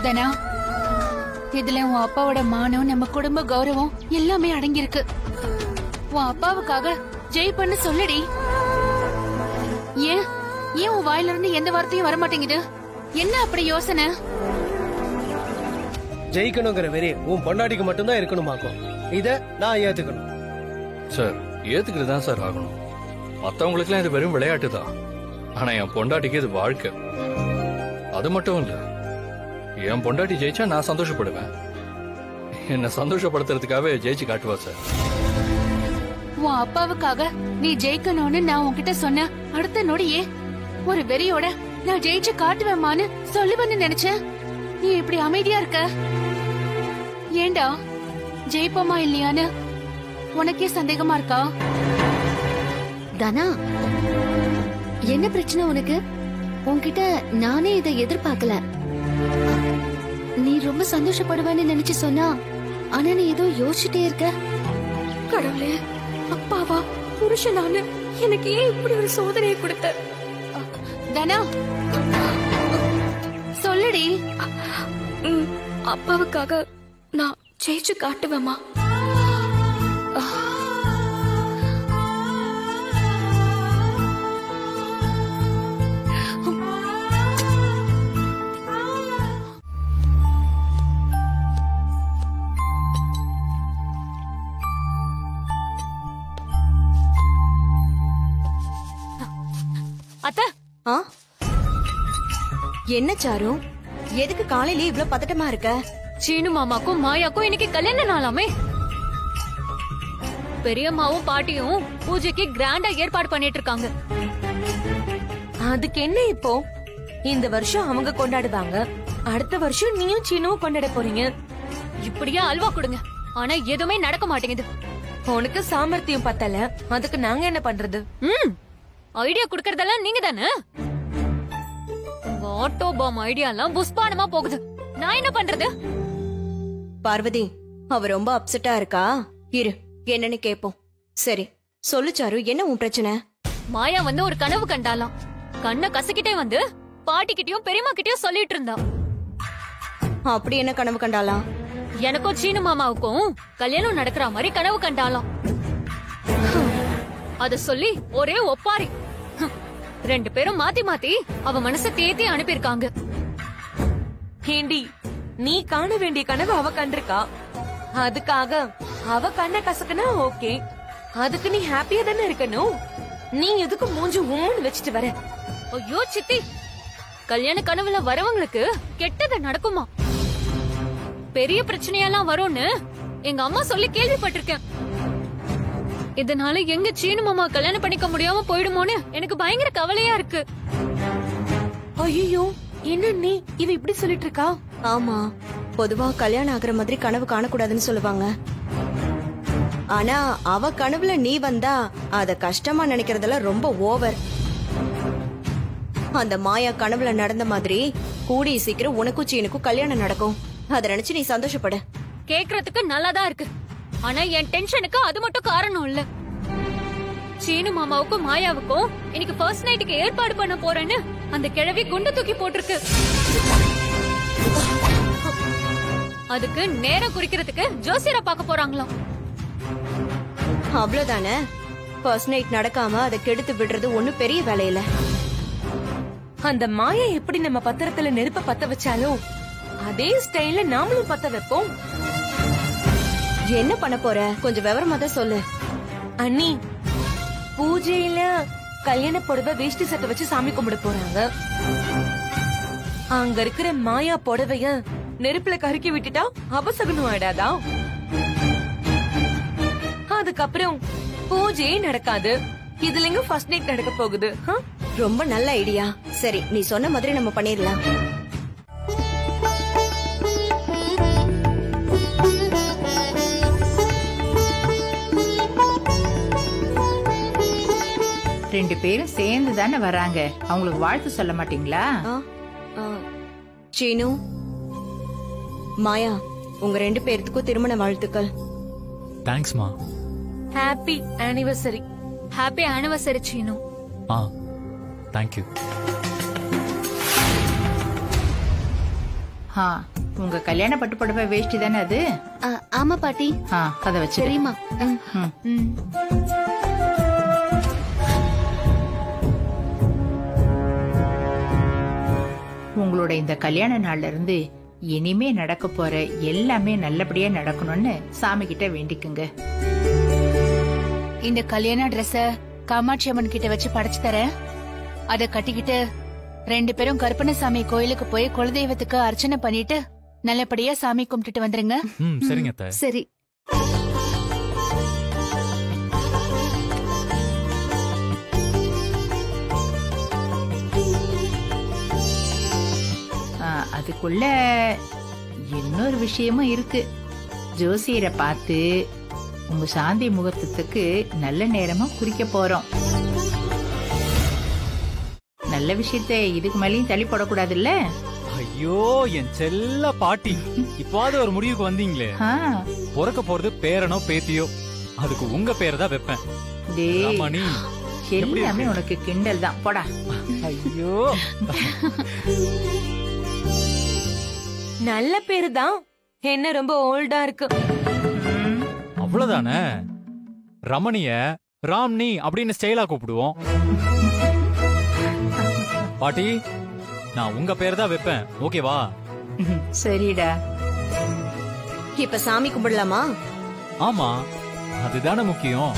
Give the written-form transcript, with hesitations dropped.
தனா, இதுல உன் அப்பாவோட மானம், நம்ம குடும்ப கௌரவம் எல்லாமே அடங்கியிருக்கு. உன் அப்பாவுக்காக ஜெயிப்பன்னு சொல்லுடி. ஏன் ஏன் உன் வாயில இருந்து எந்த வார்த்தையும் வரமாட்டேங்குது? என்ன அப்படி யோசனை? ஜெயிக்கணுங்கிற வெறி உன் பொண்டாட்டிக்கு மட்டும்தான் இருக்கணுமாக்கும். இத நான் ஏத்துக்கணும் சார். ஏத்துக்கிட்டு தான் சார் ஆகணும். மத்தவங்களுக்குலாம் இது வெறும் விளையாட்டு தான். ஆனா என் பொண்டாட்டிக்கு இது வாழ்க்கை. அது மட்டும் இல்ல, என் பொண்டாட்டி ஜெயிச்சா நான் சந்தோஷப்படுவேன். என்ன சந்தோஷப்படுத்துறதுக்காகவே ஜெயிச்சு காட்டுவா சார். உன் அப்பாவுக்காக நீ ஜெயிக்கணும்னு நான் உன்கிட்ட சொன்ன அடுத்த நொடியே ஒரு வெறியோட நான் ஜெயிச்சு காட்டுவேமான்னு சொல்லுவேன்னு நினைச்சேன். நீ இப்படி அமைதியா இருக்க. ஏண்டா, ஜெயிப்போமா இல்லையான்னு உனக்கே சந்தேகமா இருக்கா? தனா, என்ன பிரச்சனை உனக்கு? உன்கிட்ட நானே இதை எதிர்பார்க்கல. நீ ரொம்ப சந்தோஷப்படுவேன்னு நினைச்சு சொன்னா, ஆனா நீ ஏதோ யோசிச்சுட்டே இருக்க. கடவுளே, அப்பாவா புருஷனானு எனக்கு ஏன் இப்படி ஒரு சோதனையை கொடுத்த? தனா, சொல்லுடி. அப்பாவுக்காக நான் ஜெயிச்சு காட்டுவேமா? அத்தை, என்ன சாரு, எதுக்கு காலையில இவ்ளோ பதட்டமா இருக்க? சீனு மாமாக்கும் மாயாக்கும் இன்னைக்கு கல்யாண நாளாமே. பெரியம்மாவும் பாட்டியும் பூஜைக்கு கிராண்டா ஏற்பாடு பண்ணிட்டு இருக்காங்க. அதுக்கு என்ன இப்போ? இந்த வருஷம் அவங்க கொண்டாடுவாங்க, அடுத்த வருஷம் நீயும் சீனுவும் கொண்டாட போறீங்க. இப்படியே அல்வா கொடுங்க, ஆனா எதுவுமே நடக்க மாட்டேங்குது. உனக்கு சாமர்த்தியம் பத்தல, அதுக்கு நாங்க என்ன பண்றது? ஐடியா குடுக்கறதெல்லாம் நீங்க தானே. உங்க ஆட்டோ பாம் ஐடியா எல்லாம் புஷ்பானமா போகுது. நான் என்ன பண்றது? பார்வதி, அவ ரொம்ப அப்செட்டா இருக்கா. இரு, என்னன்னு கேப்போம். சரி சொல்லு சாரு, என்ன உன் பிரச்சனை? மாயா வந்து ஒரு கனவு கண்டாலாம். கண்ணை கசக்கிட்டே வந்து பாட்டிக்கிட்டயும் பெரியம்மா கிட்டயும் சொல்லிட்டு இருந்தா. அப்படி என்ன கனவு கண்டாலாம்? எனக்கும் சீனு மாமாவுக்கும் கல்யாணம் நடக்கிற மாதிரி கனவு கண்டாலாம். அத சொல்லி ஒரே ஒப்பாரி. ரெண்டு பேரும் மாத்தி மாத்தி அவ மனச தேத்தி அனுப்பியிருக்காங்க. ஹேண்டி, நீ காண வேண்டிய கனவு அவ கண்டிருக்கா. அதுக்காக அவ கண்ண கசக்குனா ஓகே, அதுக்கு நீ ஹாப்பியா தானே இருக்கணும். நீ எதுக்கு மூஞ்சி உம்முன்னு வச்சுட்டு வர? ஐயோ சித்தி, கல்யாண கனவுல வரவங்களுக்கு கெட்டது நடக்குமா? பெரிய பிரச்சனையெல்லாம் வரும்னு எங்க அம்மா சொல்லி கேள்விப்பட்டிருக்கேன். இதனால எங்க சீனு மாமா கல்யாணம் பண்ணிக்க முடியாம போயிடுமோன்னு எனக்கு பயங்கர கவலையா இருக்கு. ஐயோ, என்ன நீ இவ இப்படி சொல்லிட்டு இருக்கா? ஆமா, பொதுவா கல்யாணம் ஆகுற மாதிரி கனவு காணக்கூடாதுன்னு சொல்லுவாங்க. ஆனா அவ கனவுல நீ வந்தா அத கஷ்டமா நினைக்கிறதெல்லாம் ரொம்ப ஓவர். அந்த மாயா கனவுல நடந்த மாதிரி கூடிய சீக்கிரம் உனக்கும் சீனுக்கும் கல்யாணம் நடக்கும். அத நினைச்சு நீ சந்தோஷப்படு. கேக்குறதுக்கு நல்லாதான் இருக்கு, ஆனா என் டென்ஷனுக்கு அது மட்டும் காரணம் இல்ல. சீனு மாமாவுக்கும் மாயாவுக்கும் இன்னைக்கு ஃபர்ஸ்ட் நைட்டுக்கு ஏற்பாடு பண்ண போறேன்னு அந்த கிழவி குண்டு தூக்கி போட்டிருக்கு. அதுக்கு நேரம் குறிக்கிறதுக்கு ஜோசியரை பார்க்க போறாங்களாம். அவ்வளவுதானே? ஃபர்ஸ்ட் நைட் நடக்காம அதை கெடுத்து விடுறது ஒண்ணும் பெரிய வேலை இல்ல. அந்த மாயா எப்படி நம்ம பத்திரத்துல நெருப்ப பத்த வச்சாலும் அதே ஸ்டைல்ல நாமளும் பத்த வைப்போம். என்ன பண்ண போற? கொஞ்சம் விவரமா தான் சொல்லு. அண்ணி, பூஜையில கல்யாண புடவை வேஷ்டி சட்டை வச்சு சாமி கும்பிட போறாங்க. அங்க இருக்கிற மாயா புடவைய நெருப்புல கருக்கி விட்டுட்டா அபசகுனம் ஆயிடாதா? அதுக்கப்புறம் பூஜையே நடக்காது. இதுல எங்க ஃபர்ஸ்ட் நைட் நடக்க போகுது? ரொம்ப நல்ல ஐடியா. சரி, நீ சொன்ன மாதிரி நம்ம பண்ணிடலாம். ரெண்டு பேரும் சேர்ந்து தானே வராங்க, அவங்களுக்கு வாழ்த்து சொல்ல மாட்டீங்களா? சீனு, மாயா, உங்க ரெண்டு பேருக்கும் திருமண வாழ்த்துக்கள். தேங்க்ஸ் மா. Happy anniversary. Happy anniversary Seenu. Thank you. ஆ, உங்க கல்யாண பட்டு புடவை வேஷ்டி தானே அது? ஆமா பாட்டி. அத வச்சு சரிம்மா. உங்களோட இந்த கல்யாண நாள்ல இருந்து இனிமே நடக்க போற எல்லாமே நல்லபடியா நடக்கணும்னு சாமி கிட்ட வேண்டிக்குங்க. இந்த கல்யாண ட்ரெஸ்ஸ காமாட்சி அம்மன் கிட்ட வச்சு படைச்சு தரேன். அத கட்டிக்கிட்டு 2 பேரும் கருப்பணசாமி கோயிலுக்கு போய் குலதெய்வத்துக்கு அர்ச்சனை பண்ணிட்டு நல்லபடியா சாமி கும்பிட்டுட்டு வந்துருங்க. சரிங்க அத்தை. சரி. அதுக்குள்ள இன்னொரு விஷயமும் இருக்கு. ஜோசியரை பார்த்து உங்க சாந்தி முகூர்த்தத்துக்கு நல்ல நேரமா குறிக்க போறோம். நல்ல விஷயத்தை இதுக்கு மேலேயும் தள்ளி போடக்கூடாதுல்ல? ஐயோ என் செல்ல பாட்டி, இப்பாவது ஒரு முடிவுக்கு வந்தீங்களே. பிறக்க போறது பேரனோ பேத்தியோ, அதுக்கு உங்க பேரை தான் வைப்பேன். ரமணி, எல்லாமே உனக்கு கிண்டல் தான், போடா. ஐயோ நல்ல பேரு தான், என்ன ரொம்ப ஓல்டா இருக்கு. அவ்வளவுதானே. ரமணிய ராம்னி அப்படின்னு ஸ்டைலா கூப்பிடுவோம். பாட்டி, நான் உங்க பேர் தான் வைப்பேன், ஓகேவா? சரிடா. இப்ப சாமி கும்பிடலாமா? ஆமா, அதுதானே முக்கியம்.